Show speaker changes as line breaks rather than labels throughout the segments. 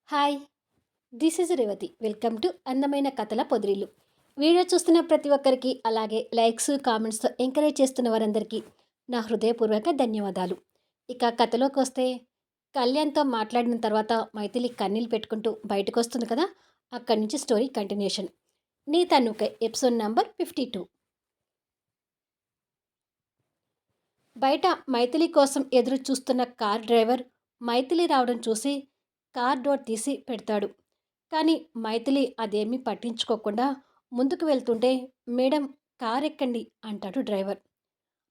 Hi, this is Revathi. Welcome to అందమైన కథల పొదిరిల్లు. Video చూస్తున్న ప్రతి ఒక్కరికి, అలాగే లైక్స్, కామెంట్స్తో ఎంకరేజ్ చేస్తున్న వారందరికీ నా హృదయపూర్వక ధన్యవాదాలు. ఇక కథలోకి వస్తే, కళ్యాణ్తో మాట్లాడిన తర్వాత మైథిలి కన్నీళ్ళు పెట్టుకుంటూ బయటకు వస్తుంది కదా, అక్కడి నుంచి స్టోరీ కంటిన్యూషన్. నీ తన్నుకై ఎపిసోడ్ నంబర్ 52. బయట మైథిలి కోసం ఎదురు చూస్తున్న కార్ డ్రైవర్ మైథిలి రావడం చూసి కార్ డోర్ తీసి పెడతాడు. కానీ మైథిలి అదేమీ పట్టించుకోకుండా ముందుకు వెళ్తుంటే, మేడం, కార్ ఎక్కండి అంటాడు డ్రైవర్.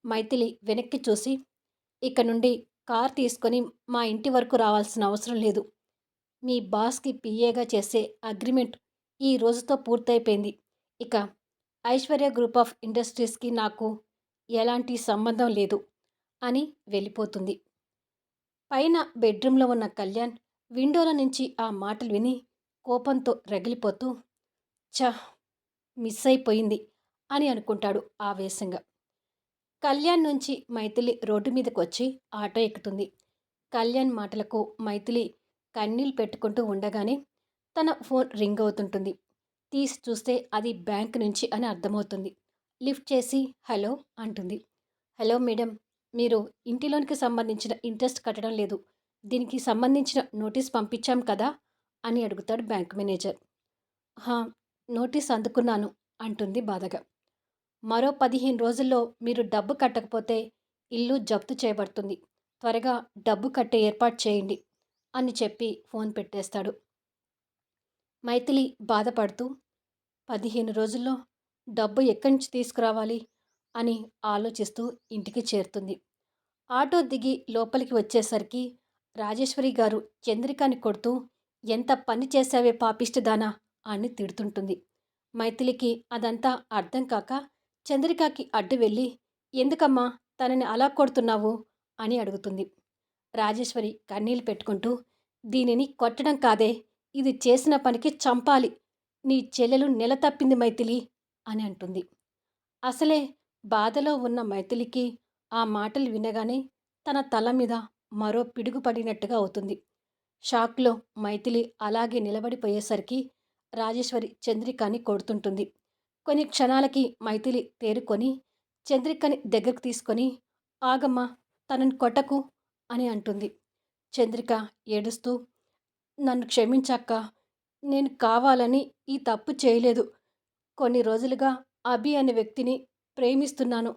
మైథిలి వెనక్కి చూసి, ఇక నుండి కార్ తీసుకొని మా ఇంటి వరకు రావాల్సిన అవసరం లేదు. మీ బాస్కి పిఏగా చేసే అగ్రిమెంట్ ఈ రోజుతో పూర్తయిపోయింది. ఇక ఐశ్వర్య గ్రూప్ ఆఫ్ ఇండస్ట్రీస్కి నాకు ఎలాంటి సంబంధం లేదు అని వెళ్ళిపోతుంది. పైన బెడ్రూమ్లో ఉన్న కళ్యాణ్ విండోల నుంచి ఆ మాటలు విని కోపంతో రగిలిపోతూ, ఛ, మిస్ అయిపోయింది అని అనుకుంటాడు ఆవేశంగా. కళ్యాణ్ నుంచి మైథిలి రోడ్డు మీదకి వచ్చి ఆటో ఎక్కుతుంది. కళ్యాణ్ మాటలకు మైథిలి కన్నీళ్ళు పెట్టుకుంటూ ఉండగానే తన ఫోన్ రింగ్ అవుతుంటుంది. తీసి చూస్తే అది బ్యాంక్ నుంచి అని అర్థమవుతుంది. లిఫ్ట్ చేసి హలో అంటుంది. హలో మేడం, మీరు ఇంటిలోనికి సంబంధించిన ఇంట్రెస్ట్ కట్టడం లేదు, దీనికి సంబంధించిన నోటీస్ పంపించాం కదా అని అడుగుతాడు బ్యాంక్ మేనేజర్. హా, నోటీస్ అందుకున్నాను అంటుంది బాధగా. మరో 15 రోజుల్లో మీరు డబ్బు కట్టకపోతే ఇల్లు జప్తు చేయబడుతుంది, త్వరగా డబ్బు కట్టే ఏర్పాటు చేయండి అని చెప్పి ఫోన్ పెట్టేస్తాడు. మైథిలి బాధపడుతూ 15 రోజుల్లో డబ్బు ఎక్కడి నుంచి తీసుకురావాలి అని ఆలోచిస్తూ ఇంటికి చేరుతుంది. ఆటో దిగి లోపలికి వచ్చేసరికి రాజేశ్వరి గారు చంద్రికాని కొడుతూ, ఎంత పని చేశావే పాపిష్టిదానా అని తిడుతుంటుంది. మైథిలికి అదంతా అర్థం కాక చంద్రికకి అడ్డు వెళ్ళి, ఎందుకమ్మా తనని అలా కొడుతున్నావు అని అడుగుతుంది. రాజేశ్వరి కన్నీళ్ళు పెట్టుకుంటూ, దీనిని కొట్టడం కాదే, ఇది చేసిన పనికి చంపాలి, నీ చెల్లెలు నెల తప్పింది మైథిలి అని అంటుంది. అసలే బాధలో ఉన్న మైథిలికి ఆ మాటలు వినగానే తన తల మీద మరో పిడుగు పడినట్టుగా అవుతుంది. షాక్లో మైథిలి అలాగే నిలబడిపోయేసరికి రాజేశ్వరి చంద్రికని కొడుతుంటుంది. కొన్ని క్షణాలకి మైథిలి తేరుకొని చంద్రికని దగ్గరకు తీసుకొని, ఆగమ్మా, తనని కొట్టకు అని అంటుంది. చంద్రిక ఏడుస్తూ, నన్ను క్షమించక్క, నేను కావాలని ఈ తప్పు చేయలేదు. కొన్ని రోజులుగా అభి అనే వ్యక్తిని ప్రేమిస్తున్నాను.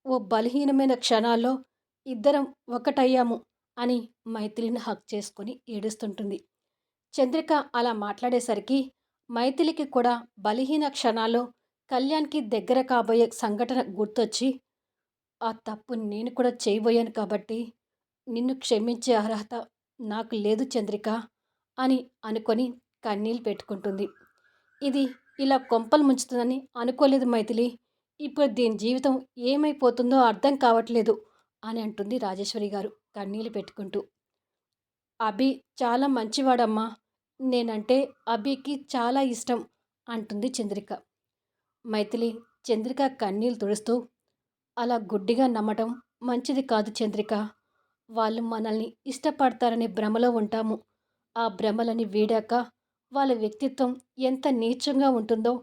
ఓ బలహీనమైన క్షణాల్లో ఇద్దరం ఒకటయ్యాము అని మైథిలిని హక్ చేసుకొని ఏడుస్తుంటుంది. చంద్రిక అలా మాట్లాడేసరికి మైథిలికి కూడా బలహీన క్షణాల్లో కళ్యాణ్కి దగ్గర కాబోయే సంఘటన గుర్తొచ్చి, ఆ తప్పు నేను కూడా చేయబోయాను కాబట్టి నిన్ను క్షమించే అర్హత నాకు లేదు చంద్రిక అని అనుకొని కన్నీళ్ళు పెట్టుకుంటుంది. ఇది ఇలా కొంపలు ముంచుతుందని అనుకోలేదు మైథిలి. ఇప్పుడు దీని జీవితం ఏమైపోతుందో అర్థం కావట్లేదు అని అంటుంది రాజేశ్వరి గారు కన్నీళ్ళు పెట్టుకుంటూ. అభి చాలా మంచివాడమ్మా, నేనంటే అభికి చాలా ఇష్టం అంటుంది చంద్రిక. మైథిలి చంద్రిక కన్నీళ్ళు తుడుస్తూ, అలా గుడ్డిగా నమ్మటం మంచిది కాదు చంద్రిక. వాళ్ళు మనల్ని ఇష్టపడతారనే భ్రమలో ఉంటాము. ఆ భ్రమలని వీడాక వాళ్ళ వ్యక్తిత్వం ఎంత నీచంగా ఉంటుందో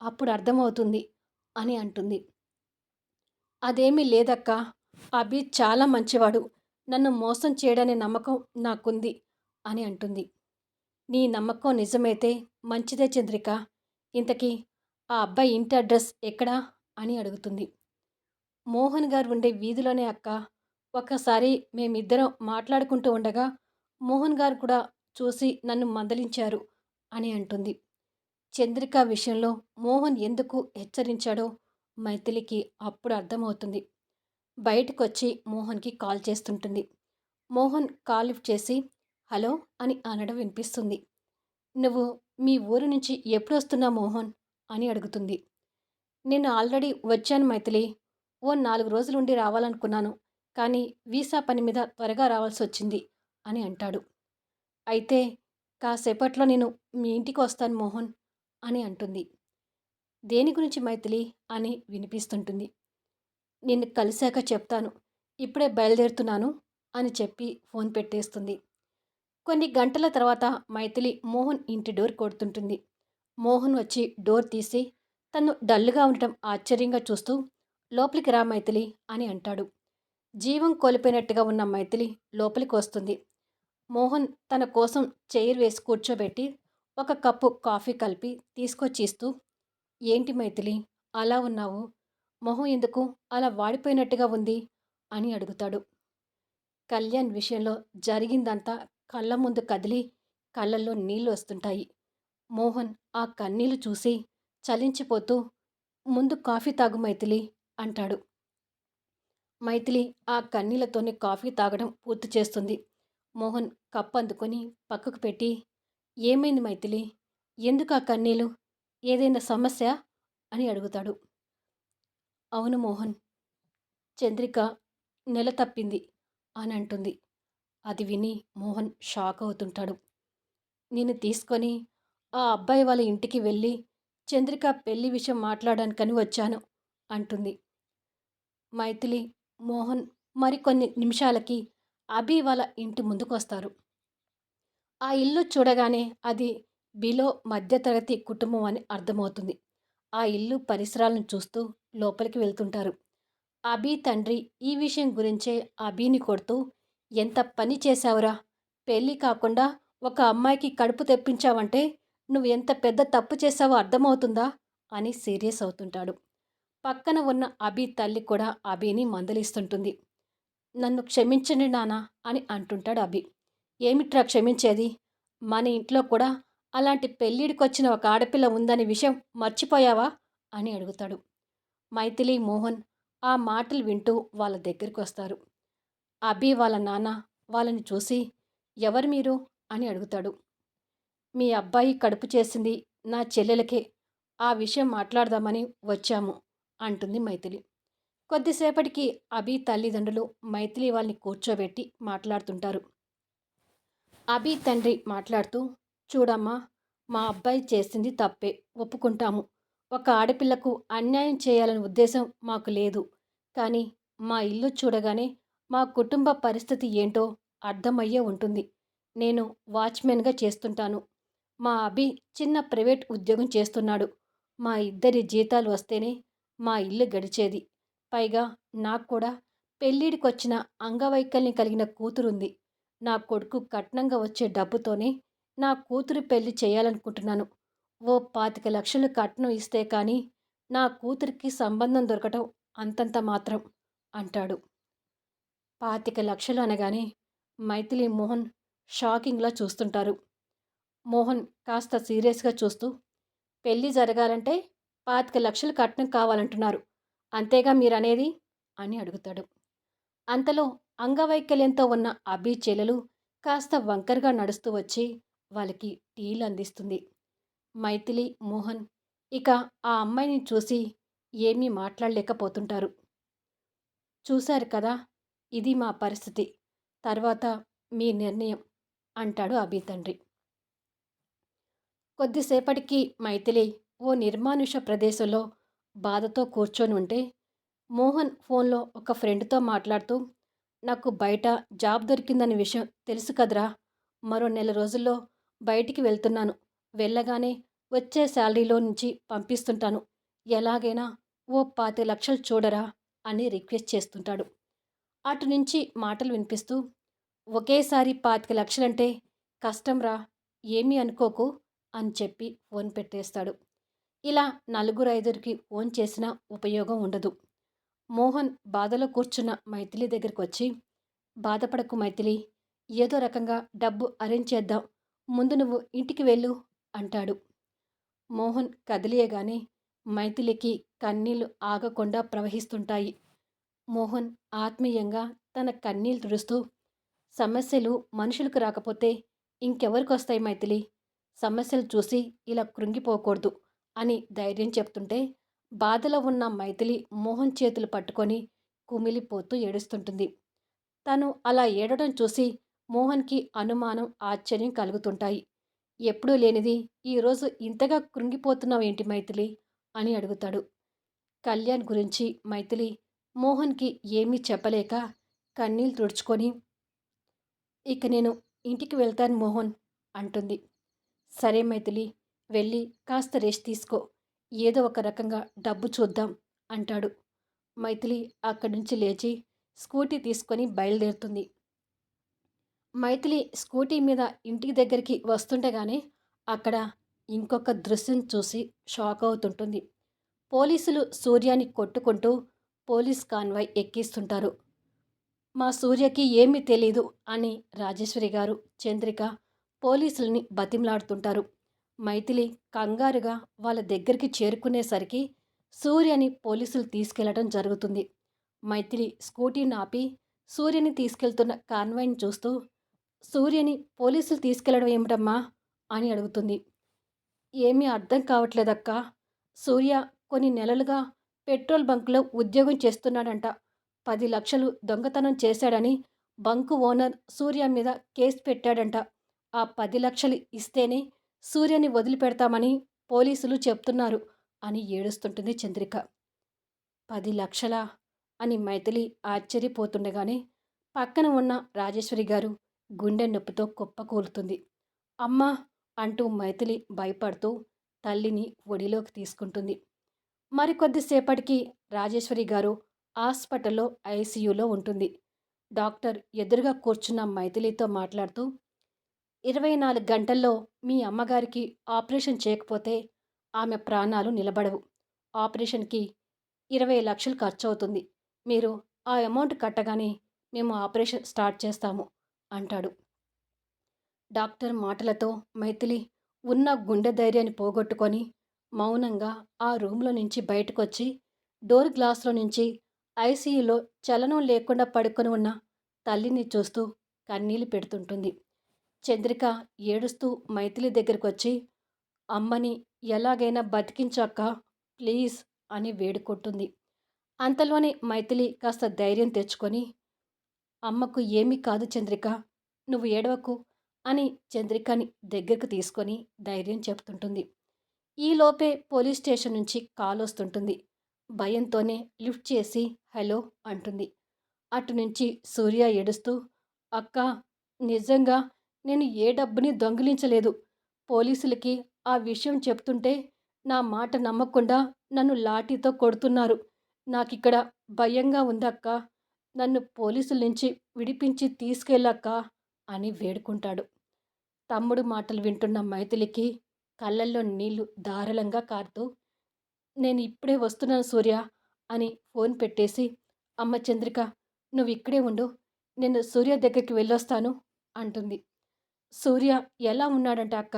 అప్పుడు అర్థమవుతుంది అని అంటుంది. అదేమీ లేదక్కా, అభి చాలా మంచివాడు, నన్ను మోసం చేయడనే నమ్మకం నాకుంది అని అంటుంది. నీ నమ్మకం నిజమైతే మంచిదే చంద్రిక. ఇంతకీ ఆ అబ్బాయి ఇంటి అడ్రస్ ఎక్కడా అని అడుగుతుంది. మోహన్ గారు ఉండే వీధిలోనే అక్క. ఒకసారి మేమిద్దరం మాట్లాడుకుంటూ ఉండగా మోహన్ గారు కూడా చూసి నన్ను మందలించారు అని అంటుంది. చంద్రిక విషయంలో మోహన్ ఎందుకు హెచ్చరించాడో మైథిలికి అప్పుడు అర్థమవుతుంది. బయటకొచ్చి మోహన్కి కాల్ చేస్తుంటుంది. మోహన్ కాల్ లిఫ్ట్ చేసి హలో అని అనడం వినిపిస్తుంది. నువ్వు మీ ఊరు నుంచి ఎప్పుడు వస్తున్నావు మోహన్ అని అడుగుతుంది. నేను ఆల్రెడీ వచ్చాను మైథిలి. ఓ 4 రోజులుండి రావాలనుకున్నాను, కానీ వీసా పని మీద త్వరగా రావాల్సి వచ్చింది అని అంటాడు. అయితే కాసేపట్లో నేను మీ ఇంటికి వస్తాను మోహన్ అని అంటుంది. దేని గురించి మైథిలి అని వినిపిస్తుంటుంది. నిన్ను కలిశాక చెప్తాను, ఇప్పుడే బయలుదేరుతున్నాను అని చెప్పి ఫోన్ పెట్టేస్తుంది. కొన్ని గంటల తర్వాత మైథిలి మోహన్ ఇంటి డోర్ కొడుతుంటుంది. మోహన్ వచ్చి డోర్ తీసి తను డల్లుగా ఉండటం ఆశ్చర్యంగా చూస్తూ లోపలికి రా మైథిలి అని అంటాడు. జీవం కోల్పోయినట్టుగా ఉన్న మైథిలి లోపలికి వస్తుంది. మోహన్ తన కోసం చైర్ వేసి కూర్చోబెట్టి ఒక కప్పు కాఫీ కలిపి తీసుకొచ్చి ఇస్తూ, ఏంటి మైథిలి అలా ఉన్నావు? మొహం ఎందుకు అలా వాడిపోయినట్టుగా ఉంది అని అడుగుతాడు. కళ్యాణ్ విషయంలో జరిగిందంతా కళ్ళ ముందు కదిలి కళ్ళల్లో నీళ్లు వస్తుంటాయి. మోహన్ ఆ కన్నీళ్లు చూసి చలించిపోతూ, ముందు కాఫీ తాగు మైథిలి అంటాడు. మైథిలి ఆ కన్నీళ్లతోనే కాఫీ తాగడం పూర్తి చేస్తుంది. మోహన్ కప్ అందుకొని పక్కకు పెట్టి, ఏమైంది మైథిలి? ఎందుకు ఆ కన్నీళ్ళు? ఏదైనా సమస్య అని అడుగుతాడు. అవును మోహన్, చంద్రిక నెల తప్పింది అని అంటుంది. అది విని మోహన్ షాక్ అవుతుంటాడు. నేను తీసుకొని ఆ అబ్బాయి వాళ్ళ ఇంటికి వెళ్ళి చంద్రిక పెళ్లి విషయం మాట్లాడడానికని వచ్చాను అంటుంది. మైథిలి, మోహన్ మరికొన్ని నిమిషాలకి అభి వాళ్ళ ఇంటి ముందుకొస్తారు. ఆ ఇల్లు చూడగానే అది బిలో మధ్యతరగతి కుటుంబం అని అర్థమవుతుంది. ఆ ఇల్లు పరిసరాలను చూస్తూ లోపలికి వెళ్తుంటారు. అభి తండ్రి ఈ విషయం గురించే అభిని కొడుతూ, ఎంత పని చేశావురా? పెళ్ళి కాకుండా ఒక అమ్మాయికి కడుపు తెప్పించావంటే నువ్వు ఎంత పెద్ద తప్పు చేశావో అర్థమవుతుందా అని సీరియస్ అవుతుంటాడు. పక్కన ఉన్న అభి తల్లి కూడా అభిని మందలిస్తుంటుంది. నన్ను క్షమించండి నాన్న అని అంటుంటాడు అభి. ఏమిట్రా క్షమించేది? మన ఇంట్లో కూడా అలాంటి పెళ్ళిడికొచ్చిన ఒక ఆడపిల్ల ఉందనే విషయం మర్చిపోయావా అని అడుగుతాడు. మైథిలి, మోహన్ ఆ మాటలు వింటూ వాళ్ళ దగ్గరికి వస్తారు. అభి వాళ్ళ నాన్న వాళ్ళని చూసి, ఎవరు మీరు అని అడుగుతాడు. మీ అబ్బాయి కడుపు చేసింది నా చెల్లెలకే, ఆ విషయం మాట్లాడదామని వచ్చాము అంటుంది మైథిలి. కొద్దిసేపటికి అభి తల్లిదండ్రులు మైథిలి వాళ్ళని కూర్చోబెట్టి మాట్లాడుతుంటారు. అభి తండ్రి మాట్లాడుతూ, చూడమ్మా, మా అబ్బాయి చేసింది తప్పే, ఒప్పుకుంటాము. ఒక ఆడపిల్లకు అన్యాయం చేయాలనే ఉద్దేశం మాకు లేదు. కానీ మా ఇల్లు చూడగానే మా కుటుంబ పరిస్థితి ఏంటో అర్థమయ్యే ఉంటుంది. నేను వాచ్మెన్గా చేస్తుంటాను. మా అభి చిన్న ప్రైవేట్ ఉద్యోగం చేస్తున్నాడు. మా ఇద్దరి జీతాలు వస్తేనే మా ఇల్లు గడిచేది. పైగా నాకు కూడా పెళ్ళిడికొచ్చిన అంగవైకల్యం కలిగిన కూతురుంది. నా కొడుకు కట్నంగా వచ్చే డబ్బుతోనే నా కూతురు పెళ్లి చేయాలనుకుంటున్నాను. ఓ 25,00,000 కట్నం ఇస్తే కానీ నా కూతురికి సంబంధం దొరకటం అంతంత మాత్రం అంటాడు. 25,00,000 అనగానే మైథిలి, మోహన్ షాకింగ్లా చూస్తుంటారు. మోహన్ కాస్త సీరియస్గా చూస్తూ, పెళ్లి జరగాలంటే 25,00,000 కట్నం కావాలంటున్నారు. అంతేగా మీరనేది అని అడుగుతాడు. అంతలో అంగవైకల్యంతో ఉన్న అభి చెల్లెలు కాస్త వంకరగా నడుస్తూ వచ్చి వాళ్ళకి టీలు అందిస్తుంది. మైథిలి, మోహన్ ఇక ఆ అమ్మాయిని చూసి ఏమీ మాట్లాడలేకపోతుంటారు. చూశారు కదా, ఇది మా పరిస్థితి. తర్వాత మీ నిర్ణయం అంటాడు అభి తండ్రి. కొద్దిసేపటికి మైథిలి ఓ నిర్మానుష ప్రదేశంలో బాధతో కూర్చొని ఉంటే, మోహన్ ఫోన్లో ఒక ఫ్రెండ్తో మాట్లాడుతూ, నాకు బయట జాబ్ దొరికిందనే విషయం తెలుసు కదరా, మరో నెల రోజుల్లో బయటికి వెళ్తున్నాను. వెళ్ళగానే వచ్చే శాలరీలో నుంచి పంపిస్తుంటాను. ఎలాగైనా ఓ 25,00,000 చూడరా అని రిక్వెస్ట్ చేస్తుంటాడు. అటు నుంచి మాటలు వినిపిస్తూ, ఒకేసారి 25,00,000 అంటే కష్టంరా, ఏమీ అనుకోకు అని చెప్పి ఫోన్ పెట్టేస్తాడు. ఇలా నలుగురు ఐదుగురికి ఫోన్ చేసినా ఉపయోగం ఉండదు. మోహన్ బాధలో కూర్చున్న మైథిలి దగ్గరికి వచ్చి, బాధపడకు మైథిలి, ఏదో రకంగా డబ్బు అరేంజ్ చేద్దాం. ముందు నువ్వు ఇంటికి వెళ్ళు అంటాడు. మోహన్ కదిలియగానే మైథిలికి కన్నీళ్లు ఆగకుండా ప్రవహిస్తుంటాయి. మోహన్ ఆత్మీయంగా తన కన్నీళ్లు తుడుస్తూ, సమస్యలు మనుషులకు రాకపోతే ఇంకెవరికొస్తాయి మైథిలి? సమస్యలు చూసి ఇలా కృంగిపోకూడదు అని ధైర్యం చెప్తుంటే, బాధలో ఉన్న మైథిలి మోహన్ చేతులు పట్టుకొని కుమిలిపోతూ ఏడుస్తుంటుంది. తను అలా ఏడవడం చూసి మోహన్కి అనుమానం, ఆశ్చర్యం కలుగుతుంటాయి. ఎప్పుడూ లేనిది ఈరోజు ఇంతగా కృంగిపోతున్నావేంటి మైథిలి అని అడుగుతాడు. కళ్యాణ్ గురించి మైథిలి మోహన్కి ఏమీ చెప్పలేక కన్నీళ్ళు తుడుచుకొని, ఇక నేను ఇంటికి వెళ్తాను మోహన్ అంటుంది. సరే మైథిలి, వెళ్ళి కాస్త రెస్ట్ తీసుకో. ఏదో ఒక రకంగా డబ్బు చూద్దాం అంటాడు. మైథిలి అక్కడి నుంచి లేచి స్కూటీ తీసుకొని బయలుదేరుతుంది. మైథిలి స్కూటీ మీద ఇంటికి దగ్గరికి వస్తుండగానే అక్కడ ఇంకొక దృశ్యం చూసి షాక్ అవుతుంటుంది. పోలీసులు సూర్యాని కొట్టుకుంటూ పోలీస్ కాన్వాయ్ ఎక్కిస్తుంటారు. మా సూర్యకి ఏమీ తెలీదు అని రాజేశ్వరి గారు, చంద్రిక పోలీసుల్ని బతిమలాడుతుంటారు. మైథిలి కంగారుగా వాళ్ళ దగ్గరికి చేరుకునేసరికి సూర్యని పోలీసులు తీసుకెళ్లడం జరుగుతుంది. మైథిలి స్కూటీని ఆపి సూర్యని తీసుకెళ్తున్న కాన్వాయ్ని చూస్తూ, సూర్యని పోలీసులు తీసుకెళ్లడం ఏమిటమ్మా అని అడుగుతుంది. ఏమీ అర్థం కావట్లేదక్కా. సూర్య కొన్ని నెలలుగా పెట్రోల్ బంక్లో ఉద్యోగం చేస్తున్నాడంట. 10 లక్షలు దొంగతనం చేశాడని బంకు ఓనర్ సూర్య మీద కేసు పెట్టాడంట. ఆ 10 లక్షలు ఇస్తేనే సూర్యని వదిలిపెడతామని పోలీసులు చెప్తున్నారు అని ఏడుస్తుంటుంది చంద్రిక. 10 లక్షలా అని మైథిలి ఆశ్చర్యపోతుండగానే పక్కన ఉన్న రాజేశ్వరి గారు గుండె నొప్పితో కుప్పకూలుతుంది. అమ్మా అంటూ మైథిలి భయపడుతూ తల్లిని ఒడిలోకి తీసుకుంటుంది. మరికొద్దిసేపటికి రాజేశ్వరి గారు హాస్పిటల్లో ఐసీయూలో ఉంటుంది. డాక్టర్ ఎదురుగా కూర్చున్న మైథిలితో మాట్లాడుతూ, 24 గంటల్లో మీ అమ్మగారికి ఆపరేషన్ చేయకపోతే ఆమె ప్రాణాలు నిలబడవు. ఆపరేషన్కి 20 లక్షలు ఖర్చవుతుంది. మీరు ఆ అమౌంట్ కట్టగానే మేము ఆపరేషన్ స్టార్ట్ చేస్తాము అంటాడు. డాక్టర్ మాటలతో మైథిలి ఉన్న గుండె ధైర్యాన్ని పోగొట్టుకొని మౌనంగా ఆ రూమ్లో నుంచి బయటకొచ్చి డోర్ గ్లాస్లో నుంచి ఐసీయూలో చలనం లేకుండా పడుకొని ఉన్న తల్లిని చూస్తూ కన్నీళ్లు పెడుతుంటుంది. చంద్రిక ఏడుస్తూ మైథిలి దగ్గరికి అమ్మని ఎలాగైనా బతికించక్క ప్లీజ్ అని వేడుకుంటుంది. అంతలోనే మైథిలి కాస్త ధైర్యం తెచ్చుకొని, అమ్మకు ఏమీ కాదు చంద్రిక, నువ్వు ఏడవకు అని చంద్రికని దగ్గరకు తీసుకొని ధైర్యం చెప్తుంటుంది. ఈలోపే పోలీస్ స్టేషన్ నుంచి కాల్ వస్తుంటుంది. భయంతోనే లిఫ్ట్ చేసి హలో అంటుంది. అటు నుంచి సూర్య ఏడుస్తూ, అక్క, నిజంగా నేను ఏ డబ్బుని దొంగిలించలేదు. పోలీసులకి ఆ విషయం చెప్తుంటే నా మాట నమ్మకుండా నన్ను లాఠీతో కొడుతున్నారు. నాకిక్కడ భయంగా ఉందక్క. నన్ను పోలీసుల నుంచి విడిపించి తీసుకెళ్ళక్క అని వేడుకుంటాడు. తమ్ముడు మాటలు వింటున్న మైథిలికి కళ్ళల్లో నీళ్లు ధారాళంగా కారుతూ, నేను ఇప్పుడే వస్తున్నాను సూర్య అని ఫోన్ పెట్టేసి, అమ్మ చంద్రిక, నువ్వు ఇక్కడే ఉండు, నేను సూర్య దగ్గరికి వెళ్ళొస్తాను అంటుంది. సూర్య ఎలా ఉన్నాడంట అక్క?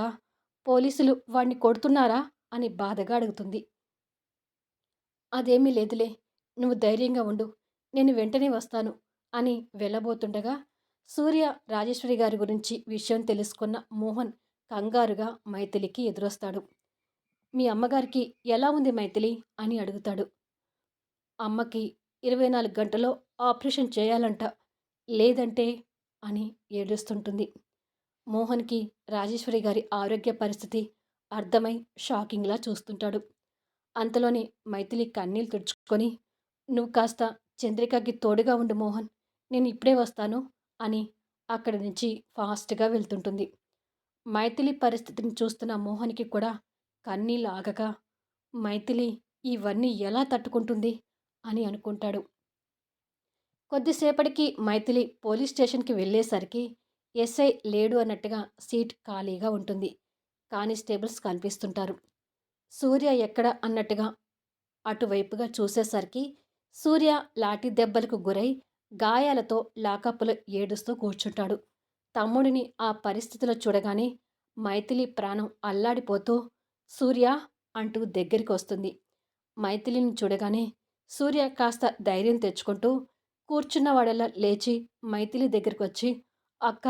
పోలీసులు వాణ్ణి కొడుతున్నారా అని బాధగా అడుగుతుంది. అదేమీ లేదులే, నువ్వు ధైర్యంగా ఉండు, నేను వెంటనే వస్తాను అని వెళ్ళబోతుండగా సూర్య, రాజేశ్వరి గారి గురించి విషయం తెలుసుకున్న మోహన్ కంగారుగా మైథిలికి ఎదురొస్తాడు. మీ అమ్మగారికి ఎలా ఉంది మైథిలి అని అడుగుతాడు. అమ్మకి 24 గంటల్లో ఆపరేషన్ చేయాలంట, లేదంటే అని ఏడుస్తుంటుంది. మోహన్కి రాజేశ్వరి గారి ఆరోగ్య పరిస్థితి అర్థమై షాకింగ్లా చూస్తుంటాడు. అంతలోనే మైథిలి కన్నీళ్ళు తుడుచుకొని, నువ్వు కాస్త చంద్రికకి తోడుగా ఉండు మోహన్, నేను ఇప్పుడే వస్తాను అని అక్కడి నుంచి ఫాస్ట్గా వెళ్తుంటుంది. మైథిలి పరిస్థితిని చూస్తున్న మోహన్కి కూడా కన్నీళ్ళు ఆగక, మైథిలి ఇవన్నీ ఎలా తట్టుకుంటుంది అని అనుకుంటాడు. కొద్దిసేపటికి మైథిలి పోలీస్ స్టేషన్కి వెళ్ళేసరికి ఎస్ఐ లేడు అన్నట్టుగా సీట్ ఖాళీగా ఉంటుంది. కానిస్టేబుల్స్ కనిపిస్తుంటారు. సూర్య ఎక్కడ అన్నట్టుగా అటువైపుగా చూసేసరికి సూర్య లాఠీ దెబ్బలకు గురై గాయాలతో లాకప్లో ఏడుస్తూ కూర్చుంటాడు. తమ్ముడిని ఆ పరిస్థితిలో చూడగానే మైథిలి ప్రాణం అల్లాడిపోతూ సూర్య అంటూ దగ్గరికి వస్తుంది. మైథిలిని చూడగానే సూర్య కాస్త ధైర్యం తెచ్చుకుంటూ కూర్చున్నవాడల్లా లేచి మైథిలి దగ్గరికి వచ్చి, అక్క,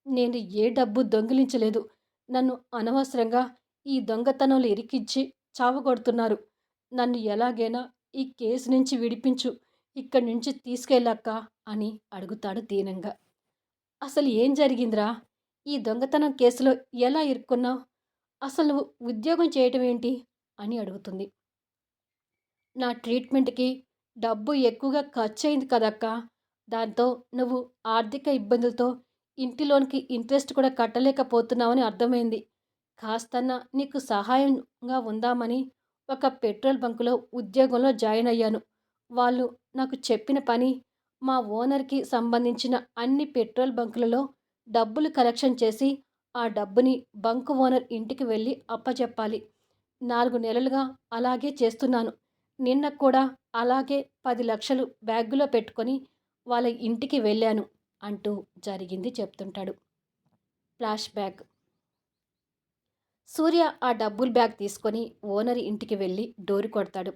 నేను ఏ డబ్బు దొంగిలించలేదు. నన్ను అనవసరంగా ఈ దొంగతనంలో ఇరికించి చావగొడుతున్నారు. నన్ను ఎలాగైనా ఈ కేసు నుంచి విడిపించు, ఇక్కడి నుంచి తీసుకెళ్ళక్క అని అడుగుతాడు దీనంగా. అసలు ఏం జరిగిందిరా? ఈ దొంగతనం కేసులో ఎలా ఇరుక్కున్నావు? అసలు నువ్వు ఉద్యోగం చేయటం ఏంటి అని అడుగుతుంది. నా ట్రీట్మెంట్కి డబ్బు ఎక్కువగా ఖర్చయింది కదక్కా. దాంతో నువ్వు ఆర్థిక ఇబ్బందులతో ఇంటి లోన్‌కి ఇంట్రెస్ట్ కూడా కట్టలేకపోతున్నావని అర్థమైంది. కాస్తన్నా నీకు సహాయంగా ఉందామని ఒక పెట్రోల్ బంకులో ఉద్యోగంలో జాయిన్ అయ్యాను. వాళ్ళు నాకు చెప్పిన పని మా ఓనర్‌కి సంబంధించిన అన్ని పెట్రోల్ బంకులలో డబ్బులు కలెక్షన్ చేసి, ఆ డబ్బుని బంకు ఓనర్ ఇంటికి వెళ్ళి అప్పజెప్పాలి. 4 నెలలుగా అలాగే చేస్తున్నాను. నిన్న కూడా అలాగే 10,00,000 బ్యాగ్‌లో పెట్టుకొని వాళ్ళ ఇంటికి వెళ్ళాను అంటూ జరిగింది చెప్తుంటాడు. Flash back. సూర్య ఆ డబ్బుల బ్యాగ్ తీసుకొని ఓనర్ ఇంటికి వెళ్ళి డోరు కొడతాడు.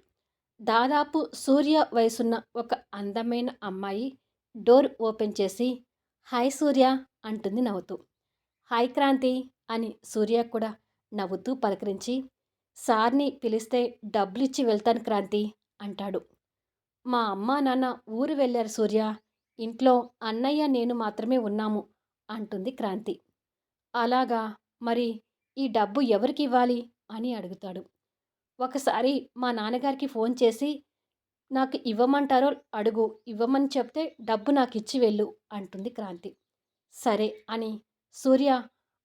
దాదాపు సూర్య వయసున్న ఒక అందమైన అమ్మాయి డోర్ ఓపెన్ చేసి, హాయ్ సూర్య అంటుంది నవ్వుతూ. హాయ్ క్రాంతి అని సూర్య కూడా నవ్వుతూ పలకరించి, సార్ని పిలిస్తే డబ్బులిచ్చి వెళ్తాను క్రాంతి అంటాడు. మా అమ్మా నాన్న ఊరు వెళ్ళారు సూర్య. ఇంట్లో అన్నయ్య నేను మాత్రమే ఉన్నాము అంటుంది క్రాంతి. అలాగా, మరి ఈ డబ్బు ఎవరికివ్వాలి అని అడుగుతాడు. ఒకసారి మా నాన్నగారికి ఫోన్ చేసి నాకు ఇవ్వమంటారో అడుగు, ఇవ్వమని చెప్తే డబ్బు నాకిచ్చి వెళ్ళు అంటుంది క్రాంతి. సరే అని సూర్య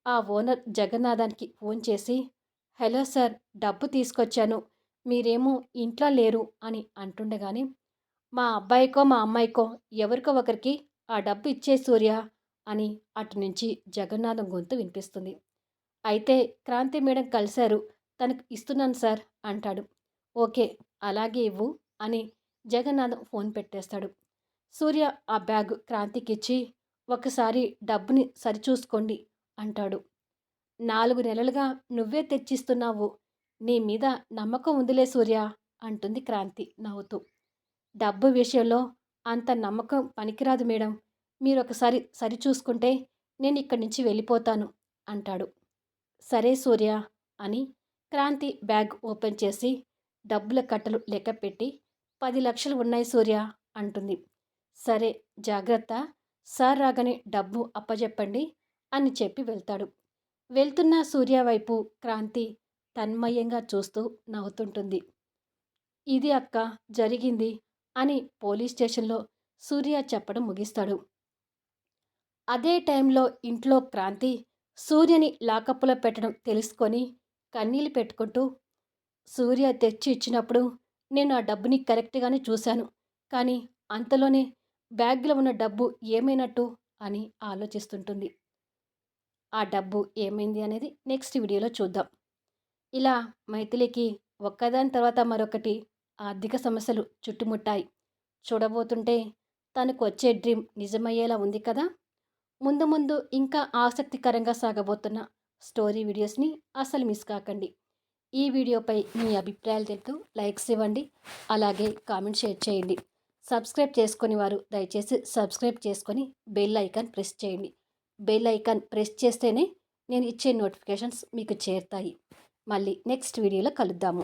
ఆ ఓనర్ జగన్నాథానికి ఫోన్ చేసి, హలో సార్, డబ్బు తీసుకొచ్చాను, మీరేమో ఇంట్లో లేరు అని అంటుండగానే, మా అబ్బాయికో మా అమ్మాయికో ఎవరికో ఒకరికి ఆ డబ్బు ఇచ్చే సూర్య అని అటు నుంచి జగన్నాథం గొంతు వినిపిస్తుంది. అయితే క్రాంతి మేడం కలిశారు, తనకు ఇస్తున్నాను సార్ అంటాడు. ఓకే, అలాగే ఇవ్వు అని జగన్నాథం ఫోన్ పెట్టేస్తాడు. సూర్య ఆ బ్యాగ్ క్రాంతికిచ్చి, ఒకసారి డబ్బుని సరిచూసుకోండి అంటాడు. 4 నెలలుగా నువ్వే తెచ్చిస్తున్నావు, నీ మీద నమ్మకం ఉందిలే సూర్య అంటుంది క్రాంతి నవ్వుతూ. డబ్బు విషయంలో అంత నమ్మకం పనికిరాదు మేడం, మీరొకసారి సరిచూసుకుంటే నేను ఇక్కడి నుంచి వెళ్ళిపోతాను అంటాడు. సరే సూర్య అని క్రాంతి బ్యాగ్ ఓపెన్ చేసి డబ్బుల కట్టలు లెక్కపెట్టి, 10,00,000 ఉన్నాయి సూర్య అంటుంది. సరే, జాగ్రత్త, సార్ రాగానే డబ్బు అప్పజెప్పండి అని చెప్పి వెళ్తాడు. వెళ్తున్న సూర్య వైపు క్రాంతి తన్మయంగా చూస్తూ నవ్వుతుంటుంది. ఇది అక్క జరిగింది అని పోలీస్ స్టేషన్లో సూర్య చెప్పడం ముగిస్తాడు. అదే టైంలో ఇంట్లో క్రాంతి సూర్యని లాకప్లో పెట్టడం తెలుసుకొని కన్నీళ్ళు పెట్టుకుంటూ, సూర్య తెచ్చి ఇచ్చినప్పుడు నేను ఆ డబ్బుని కరెక్ట్గానే చూశాను, కానీ అంతలోనే బ్యాగ్లో ఉన్న డబ్బు ఏమైనట్టు అని ఆలోచిస్తుంటుంది. ఆ డబ్బు ఏమైంది అనేది నెక్స్ట్ వీడియోలో చూద్దాం. ఇలా మైథిలికి ఒక్కదాని తర్వాత మరొకటి ఆర్థిక సమస్యలు చుట్టుముట్టాయి. చూడబోతుంటే తనకు వచ్చే డ్రీమ్ నిజమయ్యేలా ఉంది కదా. ముందు ముందు ఇంకా ఆసక్తికరంగా సాగబోతున్న స్టోరీ వీడియోస్ని అసలు మిస్ కాకండి. ఈ వీడియోపై మీ అభిప్రాయాలు తెలుపుతూ లైక్స్ ఇవ్వండి, అలాగే కామెంట్ షేర్ చేయండి. సబ్స్క్రైబ్ చేసుకొని వారు దయచేసి సబ్స్క్రైబ్ చేసుకొని బెల్ ఐకాన్ ప్రెస్ చేయండి. బెల్ ఐకాన్ ప్రెస్ చేస్తేనే నేను ఇచ్చే నోటిఫికేషన్స్ మీకు చేరుతాయి. మళ్ళీ నెక్స్ట్ వీడియోలో కలుద్దాము.